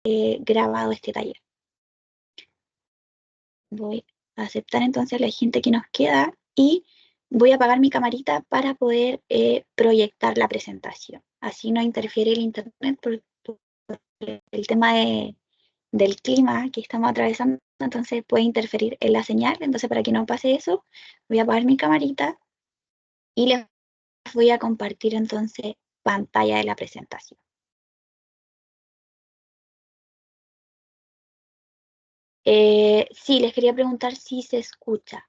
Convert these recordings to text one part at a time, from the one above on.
grabado este taller. Voy a aceptar entonces a la gente que nos queda y voy a apagar mi camarita para poder proyectar la presentación. Así no interfiere el internet por el tema del clima que estamos atravesando, entonces puede interferir en la señal. Entonces, para que no pase eso, voy a apagar mi camarita y les voy a compartir entonces pantalla de la presentación. Sí, les quería preguntar si se escucha.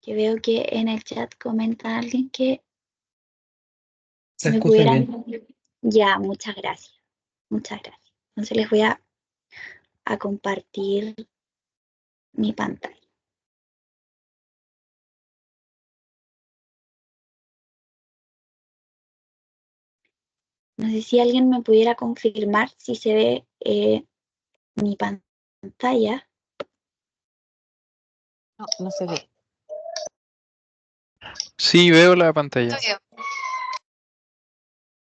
Que veo que en el chat comenta alguien que Se me escucha pudieran... bien. Ya, muchas gracias. Muchas gracias. Entonces les voy a compartir mi pantalla. No sé si alguien me pudiera confirmar si se ve mi pantalla. No, no se ve. Sí, veo la pantalla.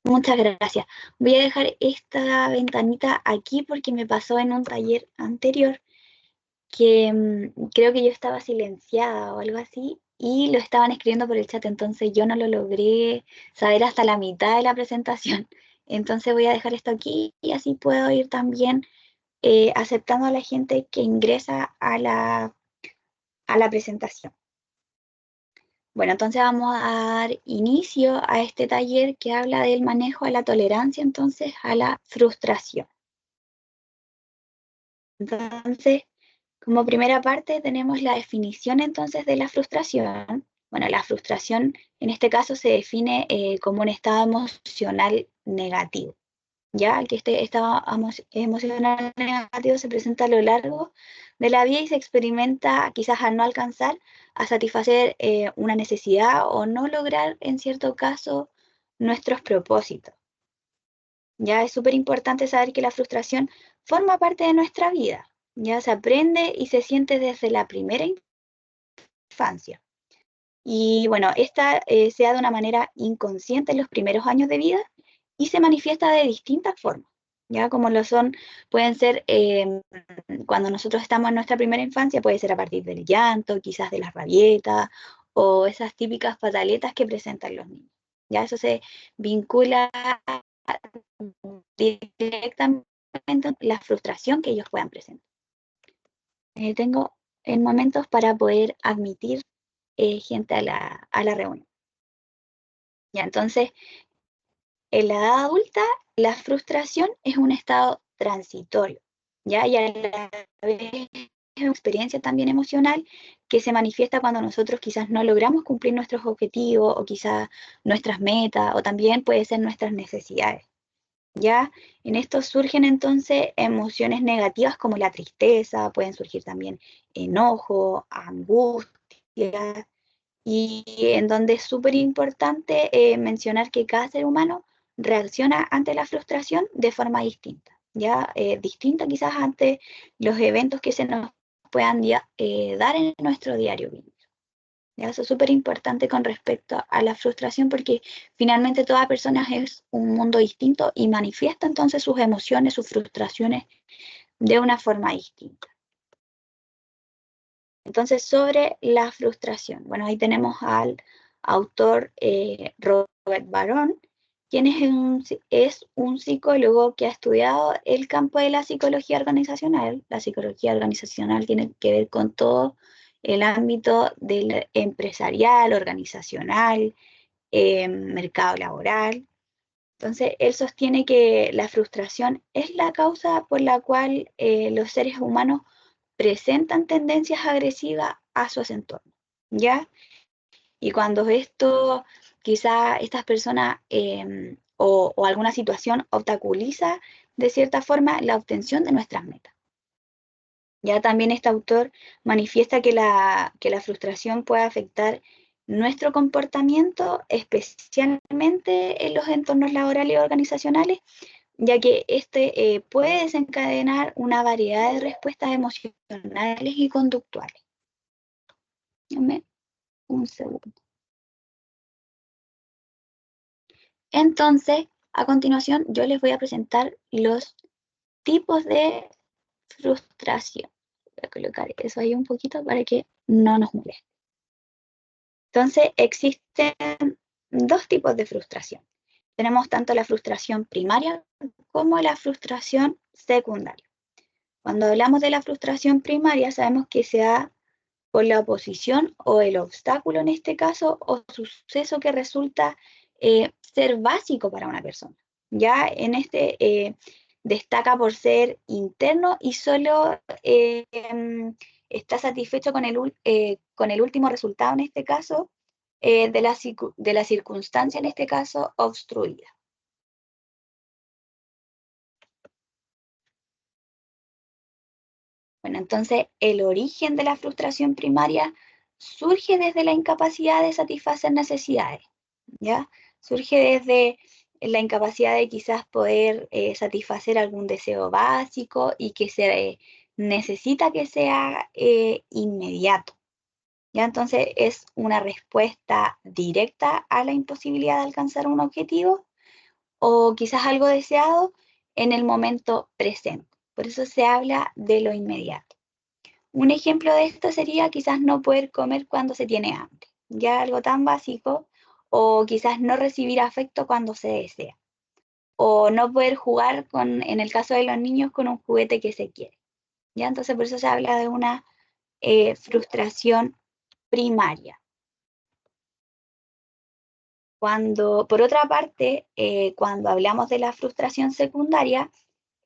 Muchas gracias. Voy a dejar esta ventanita aquí porque me pasó en un taller anterior que creo que yo estaba silenciada o algo así y lo estaban escribiendo por el chat, entonces yo no lo logré saber hasta la mitad de la presentación. Entonces voy a dejar esto aquí y así puedo ir también aceptando a la gente que ingresa a la presentación. Bueno, entonces vamos a dar inicio a este taller que habla del manejo de la tolerancia, entonces, a la frustración. Entonces, como primera parte tenemos la definición entonces de la frustración. Bueno, la frustración en este caso se define como un estado emocional negativo. Ya que este estado emocional negativo se presenta a lo largo de la vida y se experimenta quizás al no alcanzar a satisfacer una necesidad o no lograr en cierto caso nuestros propósitos. Ya es súper importante saber que la frustración forma parte de nuestra vida. Ya se aprende y se siente desde la primera infancia. Y bueno, esta se da de una manera inconsciente en los primeros años de vida y se manifiesta de distintas formas, ya como lo son, pueden ser cuando nosotros estamos en nuestra primera infancia, puede ser a partir del llanto, quizás de las rabietas o esas típicas pataletas que presentan los niños. Ya eso se vincula directamente con la frustración que ellos puedan presentar. Tengo en momentos para poder admitir gente a la reunión. Ya, entonces, en la edad adulta, la frustración es un estado transitorio, ¿ya? Y a la vez es una experiencia también emocional que se manifiesta cuando nosotros quizás no logramos cumplir nuestros objetivos o quizás nuestras metas o también puede ser nuestras necesidades, ¿ya? En esto surgen entonces emociones negativas como la tristeza, pueden surgir también enojo, angustia, y en donde es súper importante mencionar que cada ser humano reacciona ante la frustración de forma distinta, ya distinta quizás ante los eventos que se nos puedan dar en nuestro diario vivir. ¿Ya? Eso es súper importante con respecto a la frustración porque finalmente toda persona es un mundo distinto y manifiesta entonces sus emociones, sus frustraciones de una forma distinta. Entonces, sobre la frustración, bueno, ahí tenemos al autor Robert Barón, quien es un psicólogo que ha estudiado el campo de la psicología organizacional. La psicología organizacional tiene que ver con todo el ámbito del empresarial, organizacional, mercado laboral. Entonces, él sostiene que la frustración es la causa por la cual los seres humanos presentan tendencias agresivas a sus entornos, ¿ya? Y cuando esto, quizá estas personas o alguna situación obstaculiza de cierta forma la obtención de nuestras metas. Ya también este autor manifiesta que la frustración puede afectar nuestro comportamiento, especialmente en los entornos laborales y organizacionales, ya que este puede desencadenar una variedad de respuestas emocionales y conductuales. Dame un segundo. Entonces, a continuación, yo les voy a presentar los tipos de frustración. Voy a colocar eso ahí un poquito para que no nos moleste. Entonces, existen dos tipos de frustración. Tenemos tanto la frustración primaria como la frustración secundaria. Cuando hablamos de la frustración primaria, sabemos que se da por la oposición o el obstáculo en este caso, o suceso que resulta ser básico para una persona. Ya en este destaca por ser interno y solo está satisfecho con el último resultado, en este caso, de la circunstancia, en este caso, obstruida. Bueno, entonces el origen de la frustración primaria surge desde la incapacidad de satisfacer necesidades, ¿ya? Surge desde la incapacidad de quizás poder satisfacer algún deseo básico y que se necesita que sea inmediato, ¿ya? Entonces es una respuesta directa a la imposibilidad de alcanzar un objetivo o quizás algo deseado en el momento presente. Por eso se habla de lo inmediato. Un ejemplo de esto sería quizás no poder comer cuando se tiene hambre, ya algo tan básico, o quizás no recibir afecto cuando se desea, o no poder jugar en el caso de los niños, con un juguete que se quiere. ¿Ya? Entonces por eso se habla de una frustración primaria. Por otra parte, cuando hablamos de la frustración secundaria,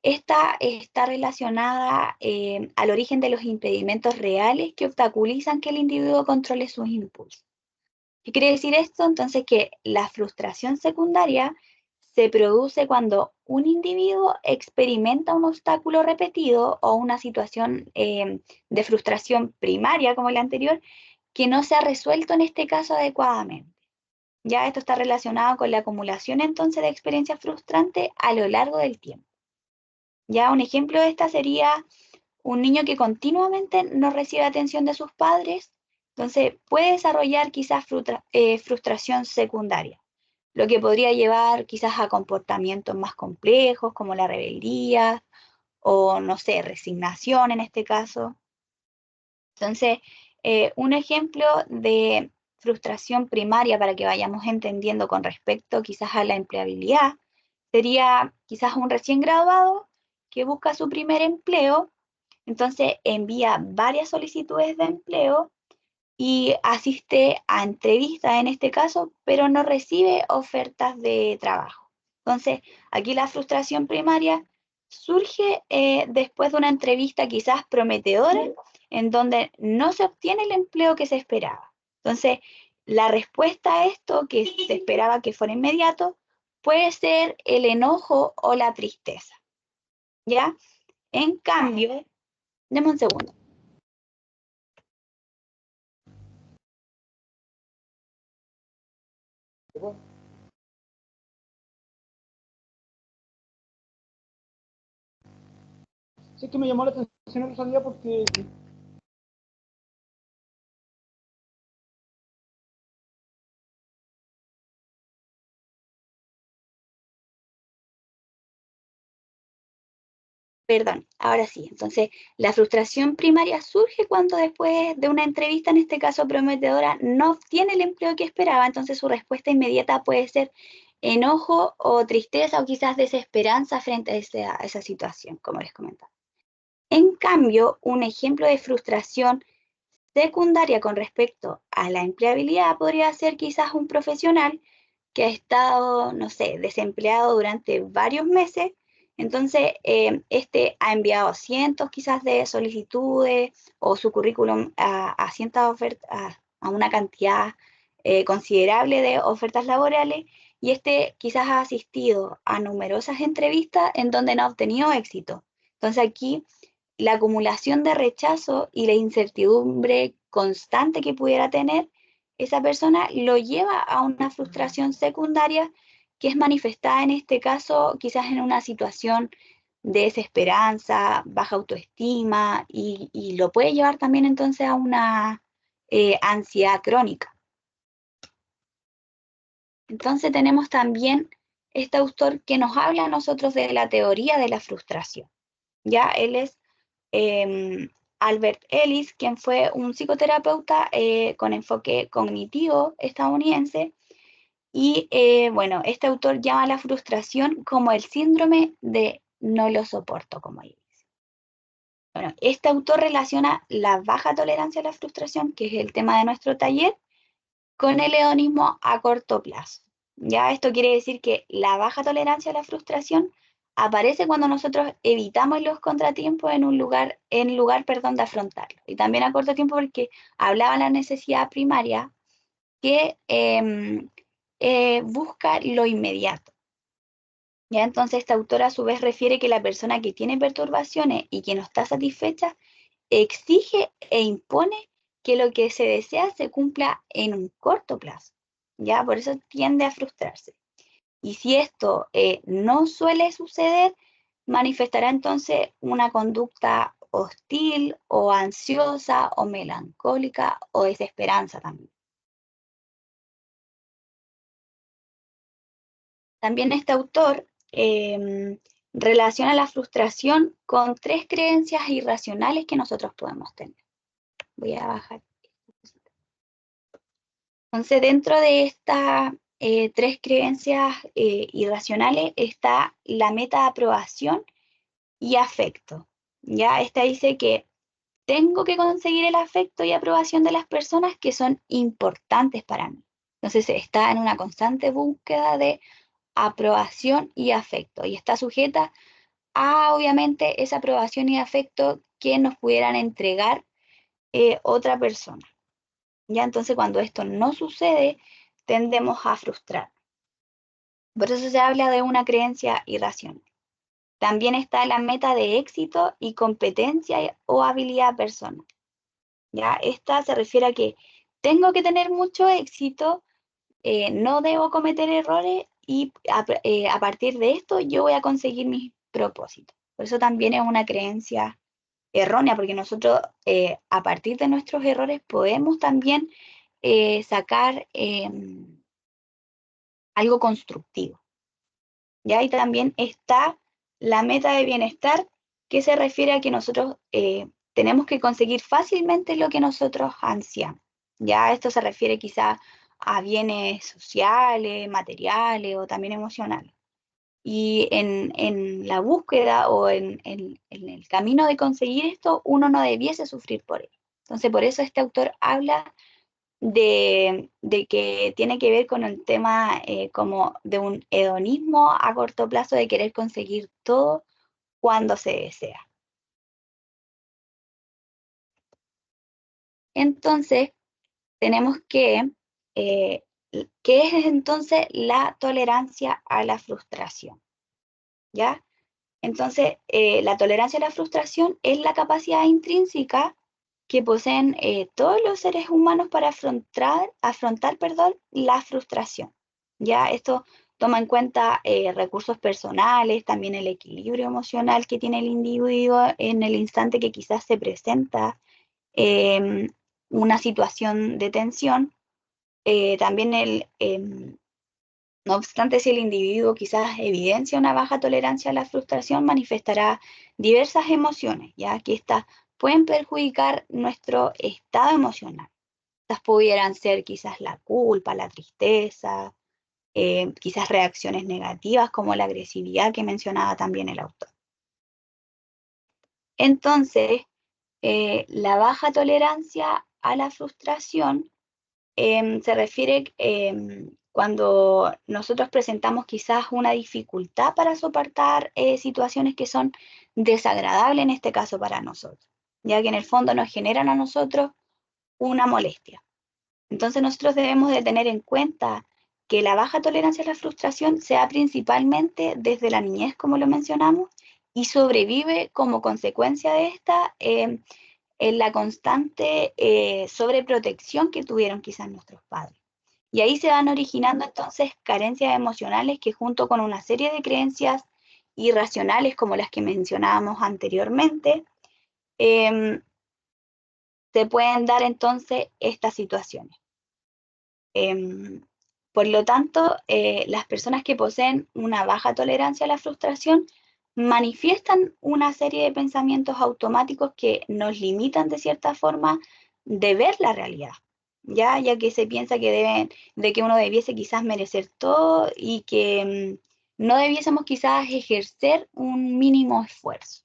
esta está relacionada al origen de los impedimentos reales que obstaculizan que el individuo controle sus impulsos. ¿Qué quiere decir esto? Entonces que la frustración secundaria se produce cuando un individuo experimenta un obstáculo repetido o una situación de frustración primaria como la anterior que no se ha resuelto en este caso adecuadamente. Ya esto está relacionado con la acumulación entonces de experiencias frustrantes a lo largo del tiempo. Ya un ejemplo de esta sería un niño que continuamente no recibe atención de sus padres, entonces puede desarrollar quizás frustración secundaria, lo que podría llevar quizás a comportamientos más complejos como la rebeldía o, no sé, resignación en este caso. Entonces, un ejemplo de frustración primaria para que vayamos entendiendo con respecto quizás a la empleabilidad sería quizás un recién graduado que busca su primer empleo, entonces envía varias solicitudes de empleo y asiste a entrevistas en este caso, pero no recibe ofertas de trabajo. Entonces, aquí la frustración primaria surge después de una entrevista quizás prometedora en donde no se obtiene el empleo que se esperaba. Entonces, la respuesta a esto, que se esperaba que fuera inmediato, puede ser el enojo o la tristeza. ¿Ya? En cambio, deme un segundo. Sí, que me llamó la atención Rosalía porque Perdón, ahora sí. Entonces, la frustración primaria surge cuando después de una entrevista, en este caso prometedora, no obtiene el empleo que esperaba, entonces su respuesta inmediata puede ser enojo o tristeza o quizás desesperanza frente a esa situación, como les comentaba. En cambio, un ejemplo de frustración secundaria con respecto a la empleabilidad podría ser quizás un profesional que ha estado, no sé, desempleado durante varios meses. Entonces, este ha enviado cientos quizás de solicitudes o su currículum a cientos ofertas, a una cantidad considerable de ofertas laborales, y este quizás ha asistido a numerosas entrevistas en donde no ha obtenido éxito. Entonces aquí la acumulación de rechazo y la incertidumbre constante que pudiera tener esa persona lo lleva a una frustración secundaria que es manifestada en este caso quizás en una situación de desesperanza, baja autoestima y lo puede llevar también entonces a una ansiedad crónica. Entonces tenemos también este autor que nos habla a nosotros de la teoría de la frustración. Ya él es Albert Ellis, quien fue un psicoterapeuta con enfoque cognitivo estadounidense. Y bueno, este autor llama a la frustración como el síndrome de no lo soporto, como él dice. Bueno, este autor relaciona la baja tolerancia a la frustración, que es el tema de nuestro taller, con el hedonismo a corto plazo. Ya esto quiere decir que la baja tolerancia a la frustración aparece cuando nosotros evitamos los contratiempos en lugar, perdón, de afrontarlo. Y también a corto tiempo porque hablaba de la necesidad primaria que busca lo inmediato. Ya entonces esta autora a su vez refiere que la persona que tiene perturbaciones y que no está satisfecha exige e impone que lo que se desea se cumpla en un corto plazo. Ya por eso tiende a frustrarse. Y si esto no suele suceder, manifestará entonces una conducta hostil o ansiosa o melancólica o desesperanza también. También este autor relaciona la frustración con 3 creencias irracionales que nosotros podemos tener. Voy a bajar. Entonces, dentro de estas 3 creencias irracionales está la meta de aprobación y afecto. Ya esta dice que tengo que conseguir el afecto y aprobación de las personas que son importantes para mí. Entonces está en una constante búsqueda de aprobación y afecto y está sujeta a, obviamente, esa aprobación y afecto que nos pudieran entregar otra persona. Ya entonces cuando esto no sucede, tendemos a frustrar. Por eso se habla de una creencia irracional. También está la meta de éxito y competencia o habilidad personal. Ya esta se refiere a que tengo que tener mucho éxito, no debo cometer errores y a partir de esto yo voy a conseguir mis propósitos. Por eso también es una creencia errónea, porque nosotros a partir de nuestros errores podemos también sacar algo constructivo. ¿Ya? Y también está la meta de bienestar, que se refiere a que nosotros tenemos que conseguir fácilmente lo que nosotros ansiamos. Ya esto se refiere quizá a bienes sociales, materiales o también emocionales. Y en la búsqueda o en el camino de conseguir esto, uno no debiese sufrir por ello. Entonces, por eso este autor habla de que tiene que ver con el tema como de un hedonismo a corto plazo, de querer conseguir todo cuando se desea. Entonces, tenemos que, ¿qué es entonces la tolerancia a la frustración? ¿Ya? Entonces, la tolerancia a la frustración es la capacidad intrínseca que poseen todos los seres humanos para afrontar, la frustración. Ya esto toma en cuenta recursos personales, también el equilibrio emocional que tiene el individuo en el instante que quizás se presenta una situación de tensión. También no obstante, si el individuo quizás evidencia una baja tolerancia a la frustración, manifestará diversas emociones, ya que estas pueden perjudicar nuestro estado emocional. Estas pudieran ser quizás la culpa, la tristeza, quizás reacciones negativas como la agresividad que mencionaba también el autor. Entonces, la baja tolerancia a la frustración se refiere cuando nosotros presentamos quizás una dificultad para soportar situaciones que son desagradables en este caso para nosotros, ya que en el fondo nos generan a nosotros una molestia. Entonces nosotros debemos de tener en cuenta que la baja tolerancia a la frustración se da principalmente desde la niñez, como lo mencionamos, y sobrevive como consecuencia de esta en la constante sobreprotección que tuvieron quizás nuestros padres. Y ahí se van originando entonces carencias emocionales que junto con una serie de creencias irracionales como las que mencionábamos anteriormente, se pueden dar entonces estas situaciones. Por lo tanto, las personas que poseen una baja tolerancia a la frustración manifiestan una serie de pensamientos automáticos que nos limitan de cierta forma de ver la realidad, ya que se piensa de que uno debiese quizás merecer todo y que no debiésemos quizás ejercer un mínimo esfuerzo.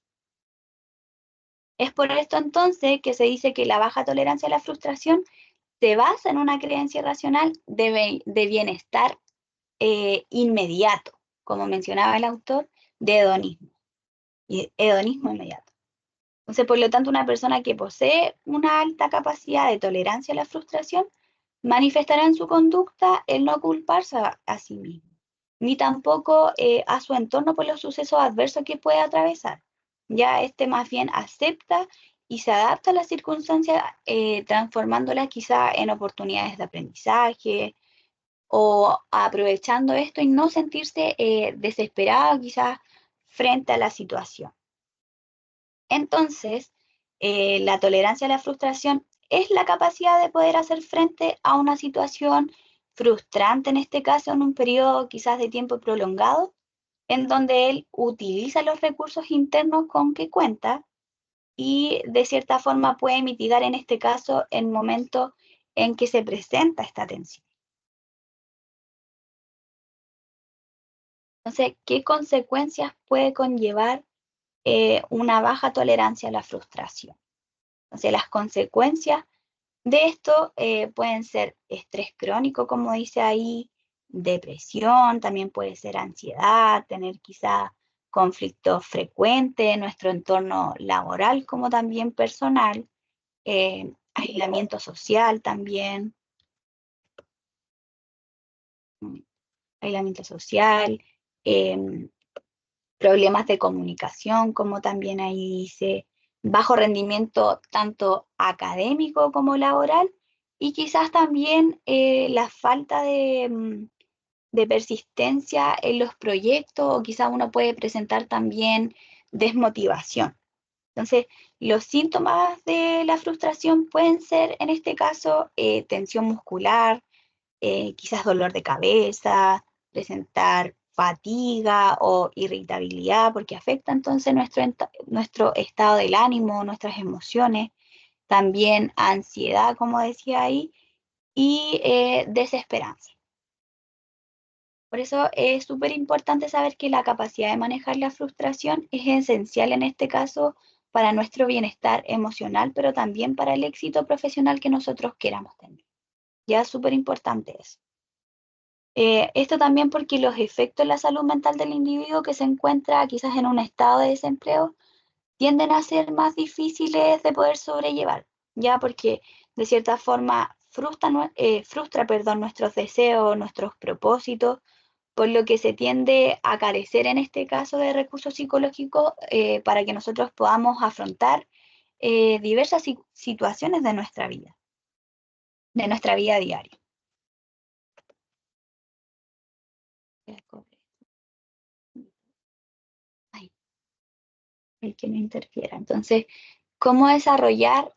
Es por esto entonces que se dice que la baja tolerancia a la frustración se basa en una creencia irracional de bienestar inmediato, como mencionaba el autor, de hedonismo, y hedonismo inmediato. Entonces, por lo tanto, una persona que posee una alta capacidad de tolerancia a la frustración manifestará en su conducta el no culparse a sí mismo, ni tampoco a su entorno por los sucesos adversos que puede atravesar. Ya más bien acepta y se adapta a las circunstancias, transformándolas quizá en oportunidades de aprendizaje o aprovechando esto y no sentirse desesperado quizás frente a la situación. Entonces, la tolerancia a la frustración es la capacidad de poder hacer frente a una situación frustrante, en este caso en un periodo quizás de tiempo prolongado, en donde él utiliza los recursos internos con que cuenta y de cierta forma puede mitigar en este caso el momento en que se presenta esta tensión. Entonces, ¿qué consecuencias puede conllevar una baja tolerancia a la frustración? Entonces, las consecuencias de esto pueden ser estrés crónico, como dice ahí, depresión, también puede ser ansiedad, tener quizá conflictos frecuentes en nuestro entorno laboral como también personal, aislamiento social también, aislamiento social, problemas de comunicación, como también ahí dice, bajo rendimiento tanto académico como laboral, y quizás también la falta de persistencia en los proyectos, o quizás uno puede presentar también desmotivación. Entonces, los síntomas de la frustración pueden ser, en este caso, tensión muscular, quizás dolor de cabeza, presentar fatiga o irritabilidad, porque afecta entonces nuestro estado del ánimo, nuestras emociones, también ansiedad, como decía ahí, y desesperanza. Por eso es súper importante saber que la capacidad de manejar la frustración es esencial en este caso para nuestro bienestar emocional, pero también para el éxito profesional que nosotros queramos tener. Ya es súper importante eso. Esto también porque los efectos en la salud mental del individuo que se encuentra quizás en un estado de desempleo tienden a ser más difíciles de poder sobrellevar, ya porque de cierta forma frustra nuestros deseos, nuestros propósitos, por lo que se tiende a carecer en este caso de recursos psicológicos para que nosotros podamos afrontar diversas situaciones de nuestra vida diaria. Ay, el que no interfiera. Entonces, ¿cómo desarrollar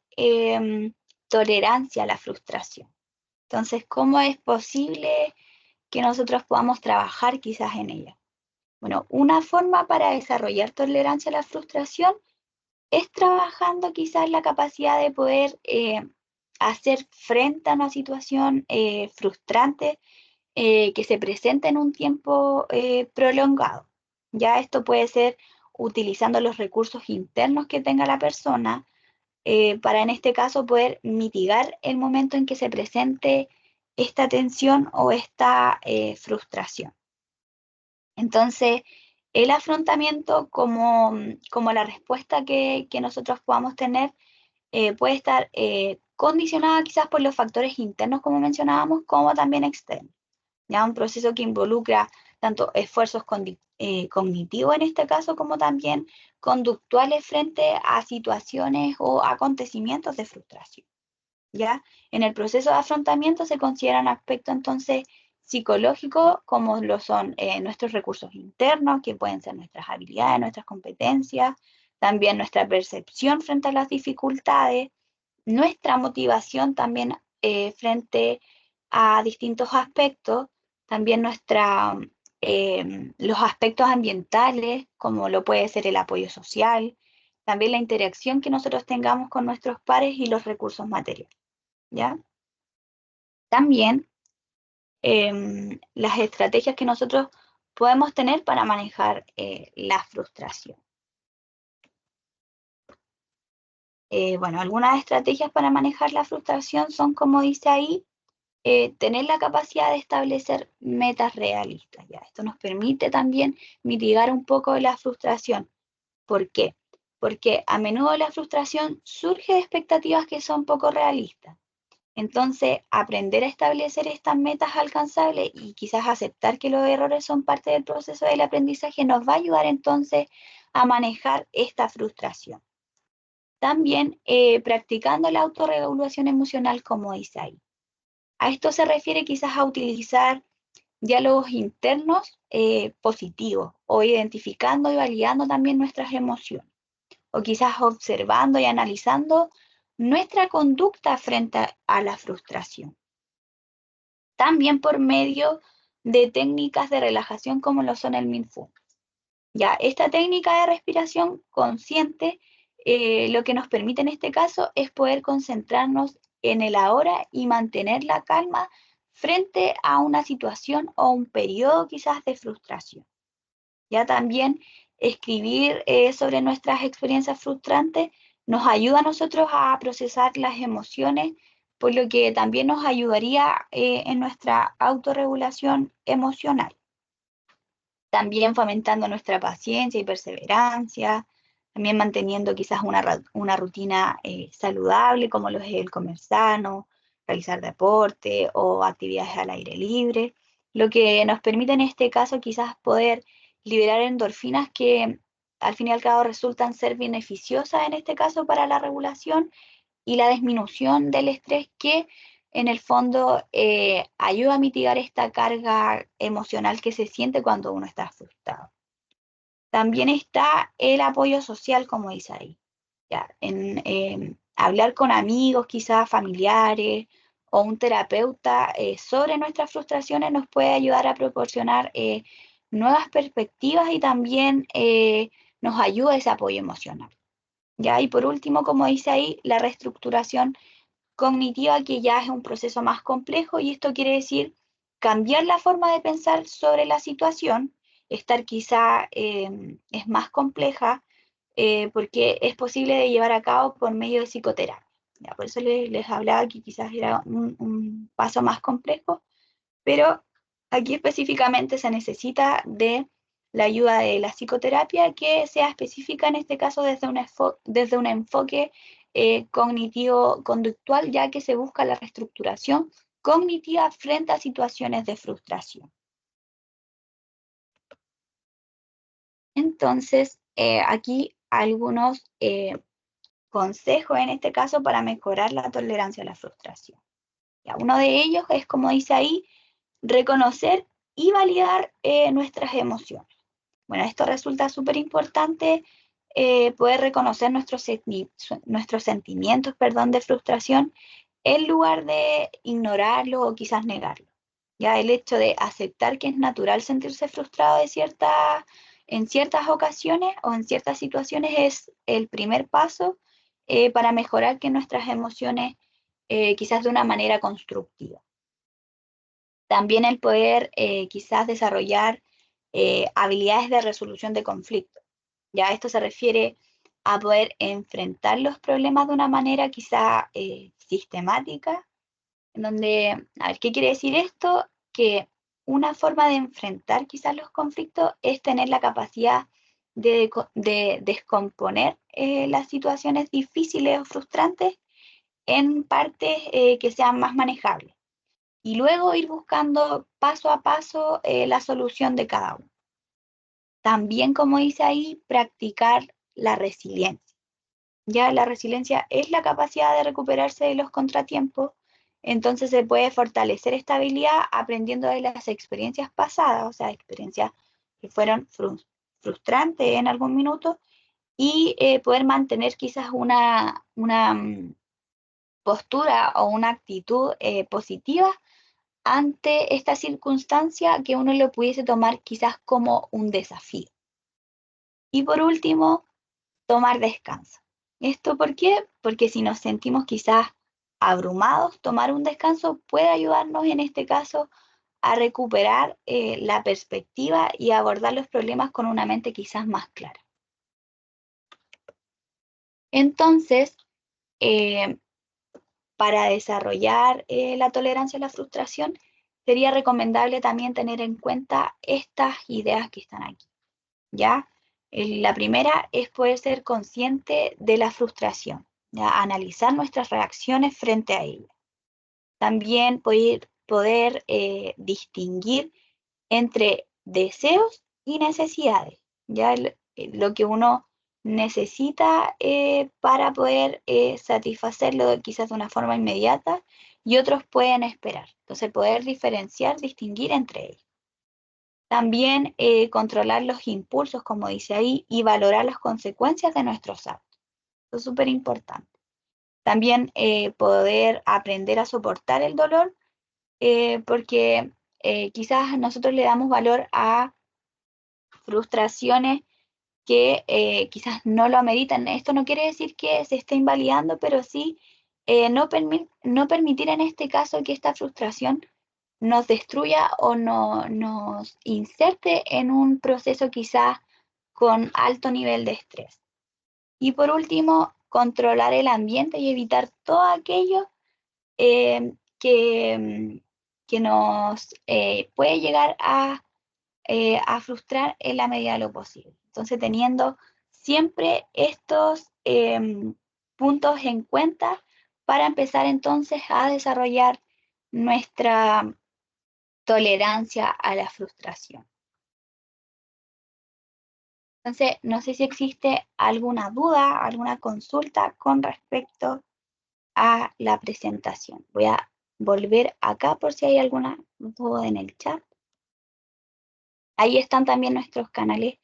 tolerancia a la frustración? Entonces, ¿cómo es posible que nosotros podamos trabajar quizás en ella? Bueno, una forma para desarrollar tolerancia a la frustración es trabajando quizás la capacidad de poder hacer frente a una situación frustrante que se presenta en un tiempo prolongado. Ya esto puede ser utilizando los recursos internos que tenga la persona para en este caso poder mitigar el momento en que se presente esta tensión o esta frustración. Entonces, el afrontamiento como la respuesta que nosotros podamos tener puede estar condicionada quizás por los factores internos, como mencionábamos, como también externos. ¿Ya? Un proceso que involucra tanto esfuerzos cognitivos en este caso, como también conductuales frente a situaciones o acontecimientos de frustración. ¿Ya? En el proceso de afrontamiento se consideran aspectos entonces psicológicos como lo son nuestros recursos internos, que pueden ser nuestras habilidades, nuestras competencias, también nuestra percepción frente a las dificultades, nuestra motivación también frente a distintos aspectos, también nuestra los aspectos ambientales, como lo puede ser el apoyo social, también la interacción que nosotros tengamos con nuestros pares y los recursos materiales, ¿ya? También las estrategias que nosotros podemos tener para manejar la frustración. Bueno, algunas estrategias para manejar la frustración son, como dice ahí, tener la capacidad de establecer metas realistas. ¿Ya? Esto nos permite también mitigar un poco la frustración. ¿Por qué? Porque a menudo la frustración surge de expectativas que son poco realistas. Entonces, aprender a establecer estas metas alcanzables y quizás aceptar que los errores son parte del proceso del aprendizaje nos va a ayudar entonces a manejar esta frustración. También practicando la autorregulación emocional, como dice ahí. A esto se refiere quizás a utilizar diálogos internos positivos o identificando y validando también nuestras emociones. O quizás observando y analizando nuestra conducta frente a la frustración. También por medio de técnicas de relajación como lo son el mindfulness. Ya, esta técnica de respiración consciente lo que nos permite en este caso es poder concentrarnos en el ahora y mantener la calma frente a una situación o un periodo quizás de frustración. Ya también escribir sobre nuestras experiencias frustrantes nos ayuda a nosotros a procesar las emociones, por lo que también nos ayudaría en nuestra autorregulación emocional. También fomentando nuestra paciencia y perseverancia, también manteniendo quizás una rutina saludable, como lo es el comer sano, realizar deporte o actividades al aire libre, lo que nos permite en este caso quizás poder liberar endorfinas que al fin y al cabo resultan ser beneficiosas en este caso para la regulación y la disminución del estrés que en el fondo ayuda a mitigar esta carga emocional que se siente cuando uno está frustrado. También está el apoyo social, como dice ahí. Ya, hablar con amigos, quizás familiares o un terapeuta sobre nuestras frustraciones nos puede ayudar a proporcionar nuevas perspectivas y también nos ayuda ese apoyo emocional. ¿Ya? Y por último, como dice ahí, la reestructuración cognitiva, que ya es un proceso más complejo, y esto quiere decir cambiar la forma de pensar sobre la situación. Estar quizá es más compleja porque es posible de llevar a cabo por medio de psicoterapia. ¿Ya? Por eso les hablaba que quizás era un paso más complejo, pero aquí específicamente se necesita de la ayuda de la psicoterapia que sea específica en este caso desde un enfoque cognitivo-conductual, ya que se busca la reestructuración cognitiva frente a situaciones de frustración. Entonces, aquí algunos consejos en este caso para mejorar la tolerancia a la frustración. Ya, uno de ellos es, como dice ahí, reconocer y validar nuestras emociones. Bueno, esto resulta súper importante, poder reconocer nuestros sentimientos, de frustración en lugar de ignorarlo o quizás negarlo. Ya el hecho de aceptar que es natural sentirse frustrado en ciertas ocasiones o en ciertas situaciones es el primer paso para mejorar que nuestras emociones quizás de una manera constructiva. También el poder quizás desarrollar habilidades de resolución de conflictos. Ya esto se refiere a poder enfrentar los problemas de una manera quizá sistemática, en donde, a ver, ¿qué quiere decir esto? Que una forma de enfrentar quizás los conflictos es tener la capacidad de descomponer las situaciones difíciles o frustrantes en partes que sean más manejables y luego ir buscando paso a paso la solución de cada uno. También, como dice ahí, practicar la resiliencia. Ya la resiliencia es la capacidad de recuperarse de los contratiempos, entonces se puede fortalecer esta habilidad aprendiendo de las experiencias pasadas, o sea, experiencias que fueron frustrantes en algún minuto, y poder mantener quizás una postura o una actitud positiva ante esta circunstancia que uno lo pudiese tomar quizás como un desafío. Y por último, tomar descanso. ¿Esto por qué? Porque si nos sentimos quizás abrumados, tomar un descanso puede ayudarnos en este caso a recuperar la perspectiva y abordar los problemas con una mente quizás más clara. Entonces, para desarrollar la tolerancia a la frustración, sería recomendable también tener en cuenta estas ideas que están aquí, ¿ya? La primera es poder ser consciente de la frustración, ¿ya? Analizar nuestras reacciones frente a ella. También poder distinguir entre deseos y necesidades, ¿ya? Lo que uno necesita para poder satisfacerlo quizás de una forma inmediata y otros pueden esperar. Entonces, poder diferenciar, distinguir entre ellos. También controlar los impulsos, como dice ahí, y valorar las consecuencias de nuestros actos. Eso es súper importante. También poder aprender a soportar el dolor, porque quizás nosotros le damos valor a frustraciones que quizás no lo ameritan. Esto no quiere decir que se esté invalidando, pero sí no permitir en este caso que esta frustración nos destruya o nos inserte en un proceso quizás con alto nivel de estrés. Y por último, controlar el ambiente y evitar todo aquello que nos puede llegar a frustrar en la medida de lo posible. Entonces, teniendo siempre estos puntos en cuenta para empezar entonces a desarrollar nuestra tolerancia a la frustración. Entonces, no sé si existe alguna duda, alguna consulta con respecto a la presentación. Voy a volver acá por si hay alguna duda en el chat. Ahí están también nuestros canales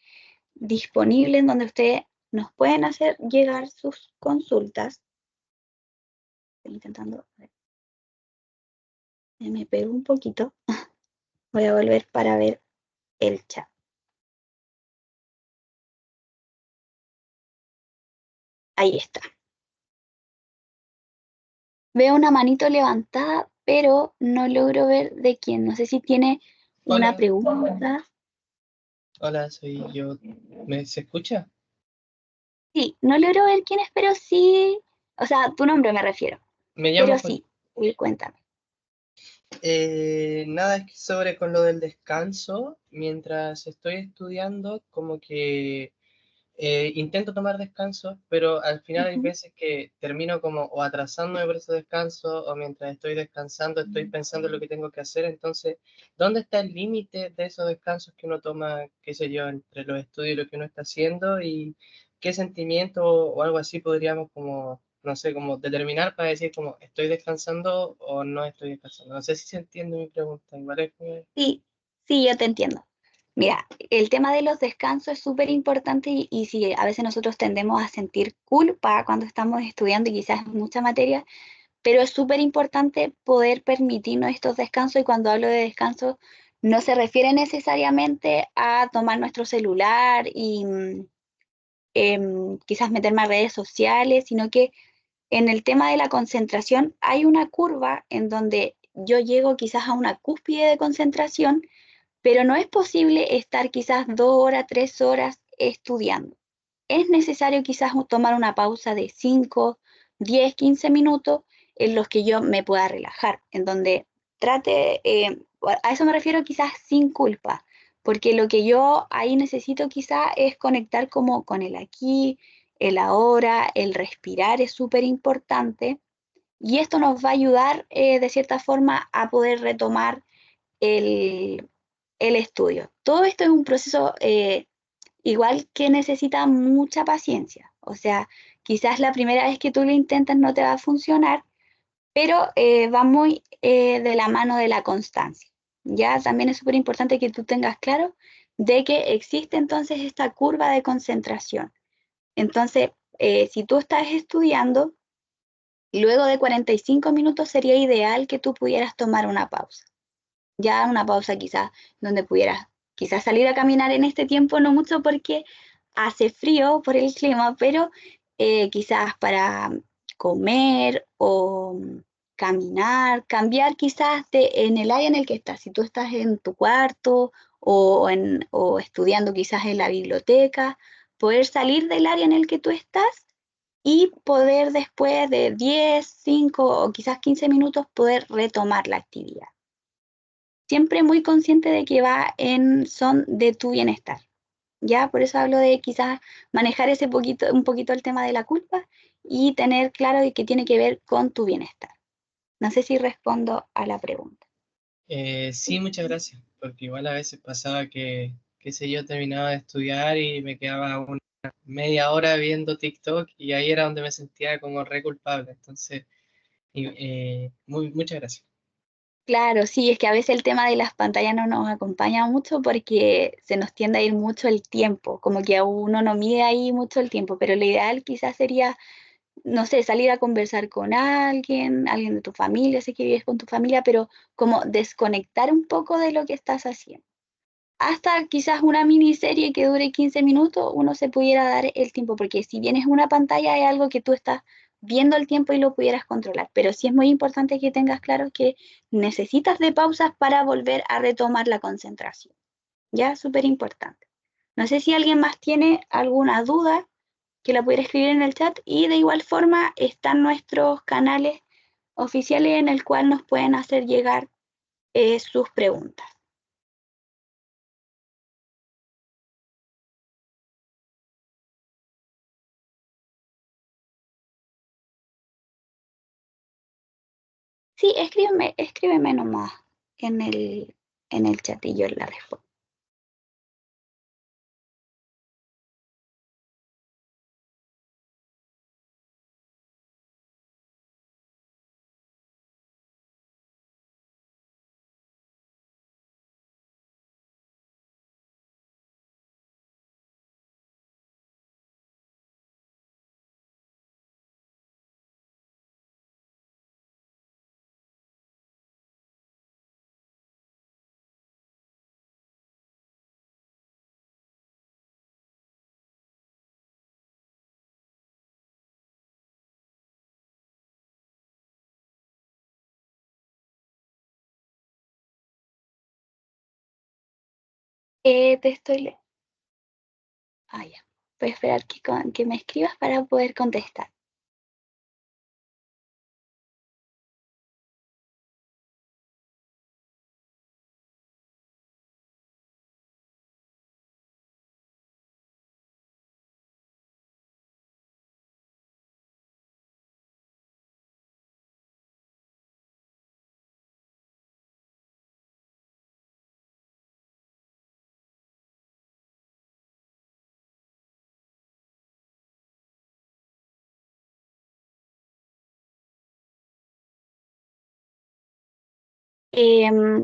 disponibles donde ustedes nos pueden hacer llegar sus consultas. Estoy intentando, me pego un poquito. Voy a volver para ver el chat. Ahí está. Veo una manito levantada, pero no logro ver de quién. No sé si tiene una Hola, pregunta. hola, soy yo. ¿Se escucha? Sí, no logro ver quién es, pero sí, o sea, tu nombre me refiero. Me Pero llamo Juan. sí, cuéntame. Nada, es que sobre con lo del descanso, mientras estoy estudiando, como que intento tomar descanso, pero al final hay veces que termino como o atrasándome por ese descanso, o mientras estoy descansando estoy pensando en lo que tengo que hacer. Entonces, ¿dónde está el límite de esos descansos que uno toma, qué sé yo, entre los estudios y lo que uno está haciendo? ¿Y qué sentimiento o algo así podríamos como, no sé, como determinar para decir como estoy descansando o no estoy descansando? No sé si se entiende mi pregunta. Igual es que... Sí, sí, yo te entiendo. Mira, el tema de los descansos es súper importante y si a veces nosotros tendemos a sentir culpa cuando estamos estudiando y quizás mucha materia, pero es súper importante poder permitirnos estos descansos y cuando hablo de descanso no se refiere necesariamente a tomar nuestro celular y quizás meterme a redes sociales, sino que en el tema de la concentración hay una curva en donde yo llego quizás a una cúspide de concentración, pero no es posible estar quizás 2 horas, 3 horas estudiando. Es necesario quizás tomar una pausa de 5, 10, 15 minutos en los que yo me pueda relajar, en donde trate, a eso me refiero quizás sin culpa, porque lo que yo ahí necesito quizás es conectar como con el aquí, el ahora, el respirar es súper importante y esto nos va a ayudar de cierta forma a poder retomar el, el estudio. Todo esto es un proceso igual que necesita mucha paciencia. O sea, quizás la primera vez que tú lo intentas no te va a funcionar, pero va muy de la mano de la constancia. Ya también es súper importante que tú tengas claro de que existe entonces esta curva de concentración. Entonces, si tú estás estudiando, luego de 45 minutos sería ideal que tú pudieras tomar una pausa. Ya una pausa quizás donde pudieras quizás salir a caminar en este tiempo, no mucho porque hace frío por el clima, pero quizás para comer o caminar, cambiar quizás en el área en el que estás. Si tú estás en tu cuarto o estudiando quizás en la biblioteca, poder salir del área en el que tú estás y poder después de 10 5 o quizás 15 minutos poder retomar la actividad. Siempre muy consciente de que va en son de tu bienestar. Ya, por eso hablo de quizás manejar un poquito el tema de la culpa y tener claro de que tiene que ver con tu bienestar. No sé si respondo a la pregunta. Sí, muchas gracias, porque igual a veces pasaba que, qué sé yo, terminaba de estudiar y me quedaba una media hora viendo TikTok y ahí era donde me sentía como re culpable. Entonces, muchas gracias. Claro, sí, es que a veces el tema de las pantallas no nos acompaña mucho porque se nos tiende a ir mucho el tiempo, como que a uno no mide ahí mucho el tiempo, pero lo ideal quizás sería, no sé, salir a conversar con alguien de tu familia, sé que vives con tu familia, pero como desconectar un poco de lo que estás haciendo. Hasta quizás una miniserie que dure 15 minutos, uno se pudiera dar el tiempo, porque si bien es una pantalla, es algo que tú estás viendo el tiempo y lo pudieras controlar, pero sí es muy importante que tengas claro que necesitas de pausas para volver a retomar la concentración. Ya, súper importante. No sé si alguien más tiene alguna duda que la pudiera escribir en el chat y de igual forma están nuestros canales oficiales en el cual nos pueden hacer llegar sus preguntas. Sí, escríbeme nomás en el chat y yo la respondo. Te estoy le- Ah, ya. Voy a esperar que me escribas para poder contestar.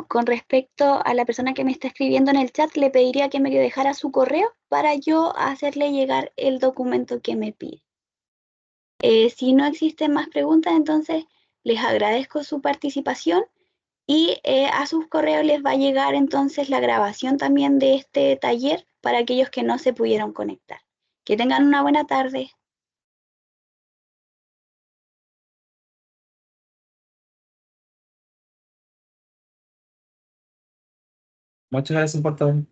Con respecto a la persona que me está escribiendo en el chat, le pediría que me dejara su correo para yo hacerle llegar el documento que me pide. Si no existen más preguntas, entonces les agradezco su participación y a sus correos les va a llegar entonces la grabación también de este taller para aquellos que no se pudieron conectar. Que tengan una buena tarde. Muchas gracias por todo.